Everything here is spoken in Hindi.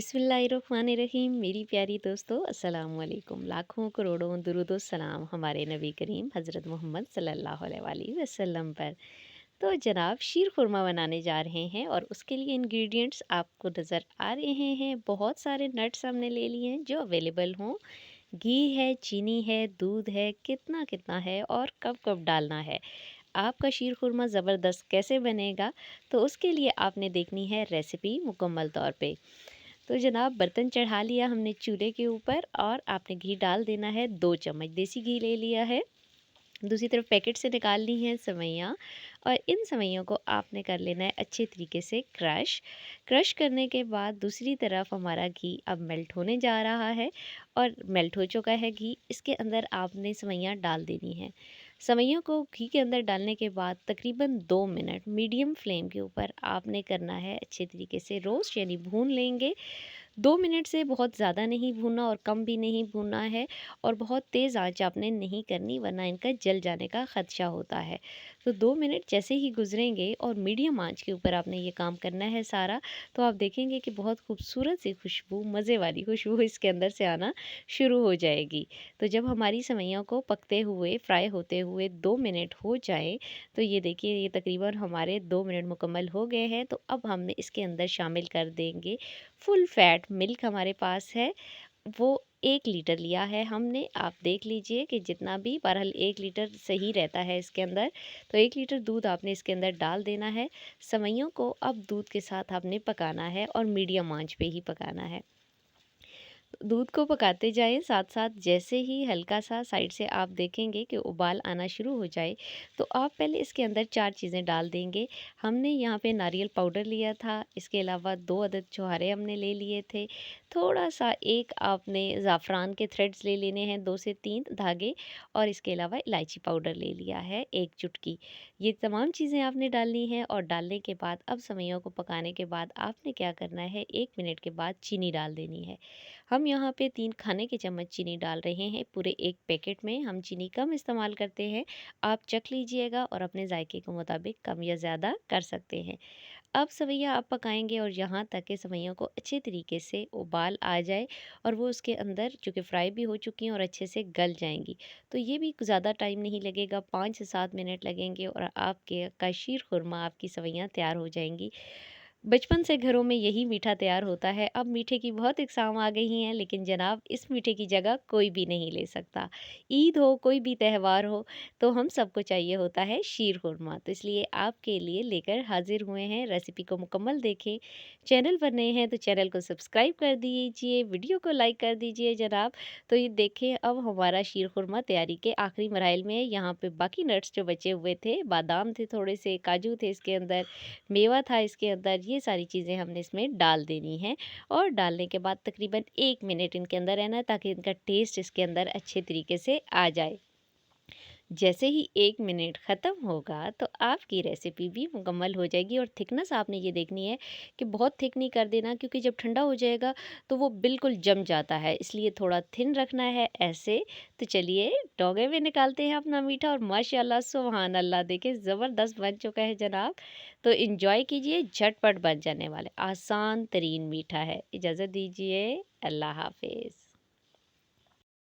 बिस्मिल्लाहिर्रहमानिर्रहीम। मेरी प्यारी दोस्तों, अस्सलाम वालेकुम। लाखों करोड़ों दुरूदो सलाम हमारे नबी करीम हज़रत मोहम्मद सल्लल्लाहु अलैहि वसल्लम पर। तो जनाब, शीर खुरमा बनाने जा रहे हैं और उसके लिए इंग्रेडिएंट्स आपको नज़र आ रहे हैं। बहुत सारे नट्स हमने ले लिए हैं जो अवेलेबल हों। घी है, चीनी है, दूध है, कितना कितना है और कब कब डालना है। आपका शीर खुरमा ज़बरदस्त कैसे बनेगा, तो उसके लिए आपने देखनी है रेसिपी मुकम्मल तौर पे। तो जनाब, बर्तन चढ़ा लिया हमने चूल्हे के ऊपर और आपने घी डाल देना है। 2 चम्मच देसी घी ले लिया है। दूसरी तरफ पैकेट से निकाल ली हैं सेवइयाँ और इन सेवइयों को आपने कर लेना है अच्छे तरीके से क्रश करने के बाद दूसरी तरफ हमारा घी अब मेल्ट होने जा रहा है और मेल्ट हो चुका है घी। इसके अंदर आपने सेवइयाँ डाल देनी हैं। सेवइयों को घी के अंदर डालने के बाद तकरीबन 2 मिनट मीडियम फ्लेम के ऊपर आपने करना है अच्छे तरीके से रोस्ट, यानी भून लेंगे। 2 मिनट से बहुत ज़्यादा नहीं भूनना और कम भी नहीं भूनना है और बहुत तेज़ आंच आपने नहीं करनी, वरना इनका जल जाने का ख़दशा होता है। तो 2 मिनट जैसे ही गुजरेंगे और मीडियम आंच के ऊपर आपने ये काम करना है सारा, तो आप देखेंगे कि बहुत खूबसूरत सी खुशबू, मज़े वाली खुशबू इसके अंदर से आना शुरू हो जाएगी। तो जब हमारी सेवइयों को पकते हुए, फ्राई होते हुए 2 मिनट हो जाए, तो ये देखिए ये तकरीबन हमारे 2 मिनट मुकम्मल हो गए हैं। तो अब हमने इसके अंदर शामिल कर देंगे फुल फैट मिल्क। हमारे पास है वो 1 लीटर लिया है हमने। आप देख लीजिए कि जितना भी, बहरहाल 1 लीटर सही रहता है इसके अंदर। तो 1 लीटर दूध आपने इसके अंदर डाल देना है। सेवइयों को अब दूध के साथ आपने पकाना है और मीडियम आंच पे ही पकाना है। दूध को पकाते जाएँ साथ-साथ। जैसे ही हल्का सा साइड से आप देखेंगे कि उबाल आना शुरू हो जाए, तो आप पहले इसके अंदर 4 चीज़ें डाल देंगे। हमने यहाँ पे नारियल पाउडर लिया था, इसके अलावा 2 अदद छुहारे हमने ले लिए थे। थोड़ा-सा एक आपने ज़ाफ़रान के थ्रेड्स ले लेने हैं, 2 से 3 धागे, और इसके अलावा इलायची पाउडर ले लिया है 1 चुटकी। ये तमाम चीज़ें आपने डालनी हैं और डालने के बाद अब सेवइयों को पकाने के बाद आपने क्या करना है, 1 मिनट के बाद चीनी डाल देनी है। हम यहाँ पे 3 खाने के चम्मच चीनी डाल रहे हैं। पूरे 1 पैकेट में हम चीनी कम इस्तेमाल करते हैं। आप चख लीजिएगा और अपने जायके के मुताबिक कम या ज़्यादा कर सकते हैं। अब सेवइयाँ आप पकाएँगे और यहाँ तक कि सेवइयों को अच्छे तरीके से उबाल आ जाए और वो उसके अंदर चूँकि फ्राई भी हो चुकी हैं और अच्छे से गल जाएँगी। तो ये भी ज़्यादा टाइम नहीं लगेगा, 5 से 7 मिनट लगेंगे और आपके का शीर खुरमा, आपकी सेवइयाँ तैयार हो जाएँगी। बचपन से घरों में यही मीठा तैयार होता है। अब मीठे की बहुत इक़साम आ गई हैं, लेकिन जनाब इस मीठे की जगह कोई भी नहीं ले सकता। ईद हो, कोई भी त्योहार हो, तो हम सबको चाहिए होता है शीर खुरमा। तो इसलिए आपके लिए लेकर हाज़िर हुए हैं। रेसिपी को मुकम्मल देखें। चैनल पर नए हैं तो चैनल को सब्सक्राइब कर दीजिए, वीडियो को लाइक कर दीजिए जनाब। तो ये देखें, अब हमारा शीर खुरमा तैयारी के आखिरी मराहिल में है। यहाँ पे बाकी नट्स जो बचे हुए थे, बादाम थे, थोड़े से काजू थे इसके अंदर, मेवा था इसके अंदर, ये सारी चीज़ें हमने इसमें डाल देनी है और डालने के बाद तकरीबन 1 मिनट इनके अंदर रहना है ताकि इनका टेस्ट इसके अंदर अच्छे तरीके से आ जाए। जैसे ही 1 मिनट ख़त्म होगा तो आपकी रेसिपी भी मुकम्मल हो जाएगी। और थिकनेस आपने ये देखनी है कि बहुत थिक नहीं कर देना, क्योंकि जब ठंडा हो जाएगा तो वो बिल्कुल जम जाता है, इसलिए थोड़ा थिन रखना है ऐसे। तो चलिए डोगे में निकालते हैं अपना मीठा और माशाल्लाह सुभान अल्लाह, देखें ज़बरदस्त बन चुका है जनाब। तो एंजॉय कीजिए, झटपट बन जाने वाले आसान तरीन मीठा है। इजाज़त दीजिए, अल्लाह हाफ़िज़।